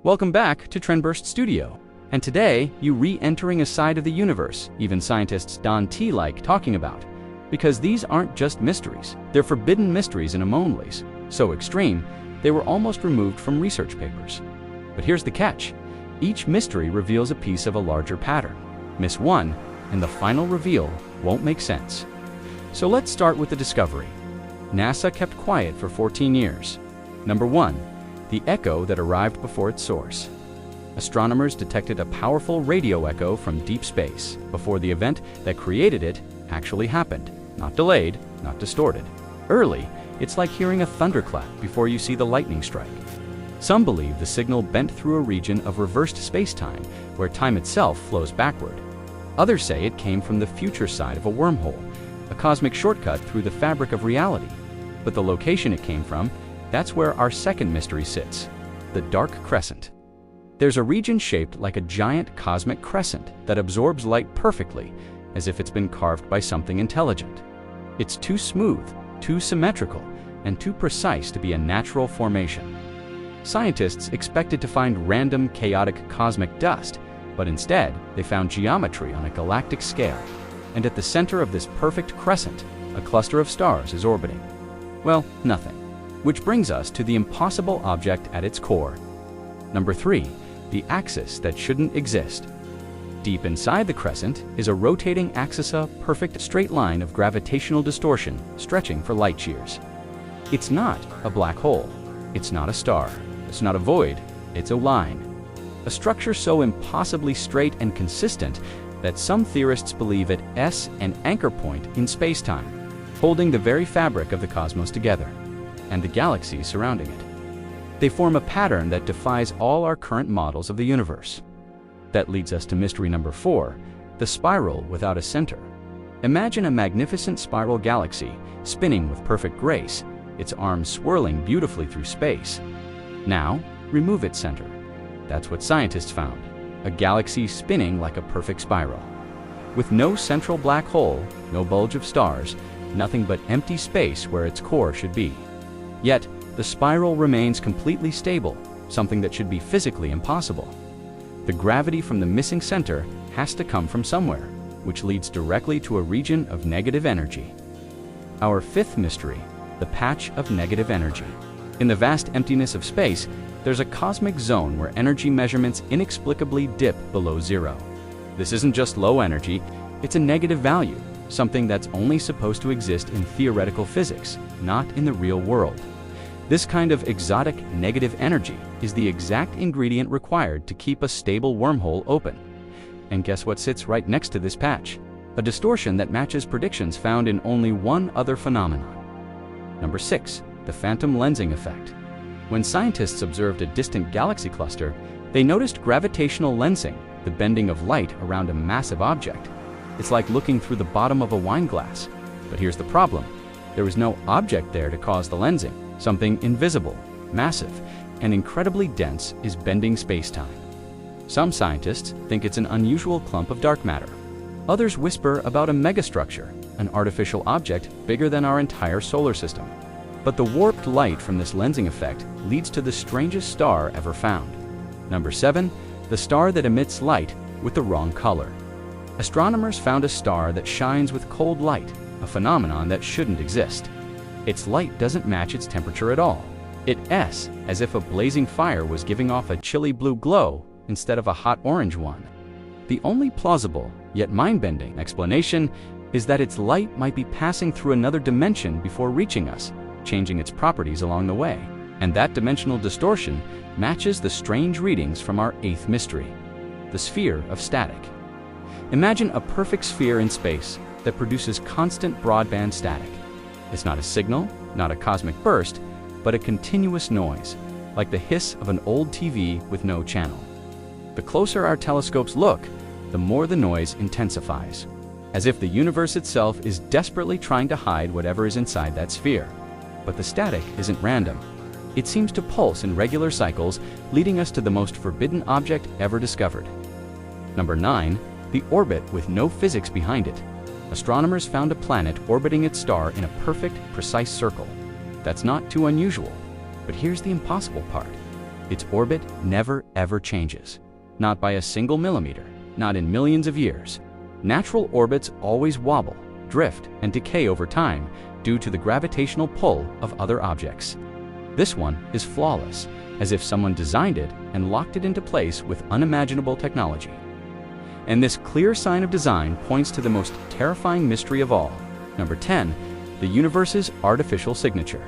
Welcome back to Trendburst Studio. And today, you re-entering a side of the universe even scientists Don T like talking about. Because these aren't just mysteries, they're forbidden mysteries and anomalies. So extreme, they were almost removed from research papers. But here's the catch. Each mystery reveals a piece of a larger pattern. Miss one, and the final reveal won't make sense. So let's start with the discovery. NASA kept quiet for 14 years. Number 1. The echo that arrived before its source. Astronomers detected a powerful radio echo from deep space before the event that created it actually happened. Not delayed, not distorted. Early, it's like hearing a thunderclap before you see the lightning strike. Some believe the signal bent through a region of reversed spacetime where time itself flows backward. Others say it came from the future side of a wormhole, a cosmic shortcut through the fabric of reality. But the location it came from, that's where our second mystery sits, the Dark Crescent. There's a region shaped like a giant cosmic crescent that absorbs light perfectly, as if it's been carved by something intelligent. It's too smooth, too symmetrical, and too precise to be a natural formation. Scientists expected to find random, chaotic cosmic dust, but instead, they found geometry on a galactic scale. And at the center of this perfect crescent, a cluster of stars is orbiting. Well, nothing. Which brings us to the impossible object at its core. Number 3. The axis that shouldn't exist. Deep inside the crescent is a rotating axis, a perfect straight line of gravitational distortion stretching for light years. It's not a black hole. It's not a star. It's not a void. It's a line. A structure so impossibly straight and consistent that some theorists believe it is an anchor point in spacetime, holding the very fabric of the cosmos together, and the galaxies surrounding it. They form a pattern that defies all our current models of the universe. That leads us to mystery number 4, the spiral without a center. Imagine a magnificent spiral galaxy spinning with perfect grace, its arms swirling beautifully through space. Now, remove its center. That's what scientists found, a galaxy spinning like a perfect spiral. With no central black hole, no bulge of stars, nothing but empty space where its core should be. Yet, the spiral remains completely stable, something that should be physically impossible. The gravity from the missing center has to come from somewhere, which leads directly to a region of negative energy. Our 5th mystery, the patch of negative energy. In the vast emptiness of space, there's a cosmic zone where energy measurements inexplicably dip below zero. This isn't just low energy, it's a negative value, something that's only supposed to exist in theoretical physics, not in the real world. This kind of exotic negative energy is the exact ingredient required to keep a stable wormhole open. And guess what sits right next to this patch? A distortion that matches predictions found in only one other phenomenon. Number 6, the phantom lensing effect. When scientists observed a distant galaxy cluster, they noticed gravitational lensing, the bending of light around a massive object. It's like looking through the bottom of a wine glass. But here's the problem. There was no object there to cause the lensing. Something invisible, massive, and incredibly dense is bending spacetime. Some scientists think it's an unusual clump of dark matter. Others whisper about a megastructure, an artificial object bigger than our entire solar system. But the warped light from this lensing effect leads to the strangest star ever found. Number 7, the star that emits light with the wrong color. Astronomers found a star that shines with cold light, a phenomenon that shouldn't exist. Its light doesn't match its temperature at all. It's as if a blazing fire was giving off a chilly blue glow instead of a hot orange one. The only plausible, yet mind-bending explanation is that its light might be passing through another dimension before reaching us, changing its properties along the way. And that dimensional distortion matches the strange readings from our 8th mystery, the sphere of static. Imagine a perfect sphere in space that produces constant broadband static. It's not a signal, not a cosmic burst, but a continuous noise, like the hiss of an old TV with no channel. The closer our telescopes look, the more the noise intensifies, as if the universe itself is desperately trying to hide whatever is inside that sphere. But the static isn't random. It seems to pulse in regular cycles, leading us to the most forbidden object ever discovered. Number 9, the orbit with no physics behind it. Astronomers found a planet orbiting its star in a perfect, precise circle. That's not too unusual. But here's the impossible part. Its orbit never ever changes. Not by a single millimeter, not in millions of years. Natural orbits always wobble, drift, and decay over time due to the gravitational pull of other objects. This one is flawless, as if someone designed it and locked it into place with unimaginable technology. And this clear sign of design points to the most terrifying mystery of all. Number 10, the universe's artificial signature.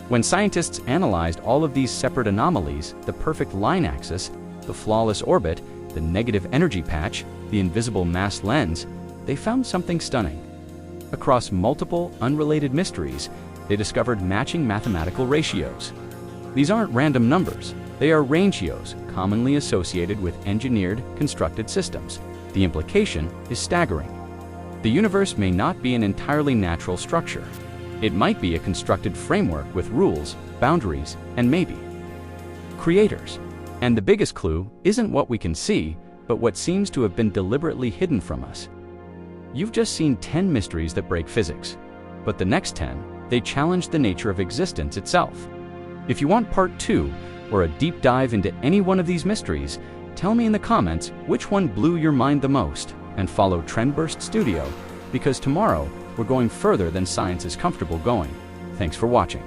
When scientists analyzed all of these separate anomalies, the perfect line axis, the flawless orbit, the negative energy patch, the invisible mass lens, they found something stunning. Across multiple, unrelated mysteries, they discovered matching mathematical ratios. These aren't random numbers, they are rangios commonly associated with engineered, constructed systems. The implication is staggering. The universe may not be an entirely natural structure. It might be a constructed framework with rules, boundaries, and maybe creators. And the biggest clue isn't what we can see, but what seems to have been deliberately hidden from us. You've just seen 10 mysteries that break physics, but the next 10, they challenge the nature of existence itself. If you want part 2, or a deep dive into any one of these mysteries, tell me in the comments which one blew your mind the most, and follow Trendburst Studio, because tomorrow we're going further than science is comfortable going. Thanks for watching.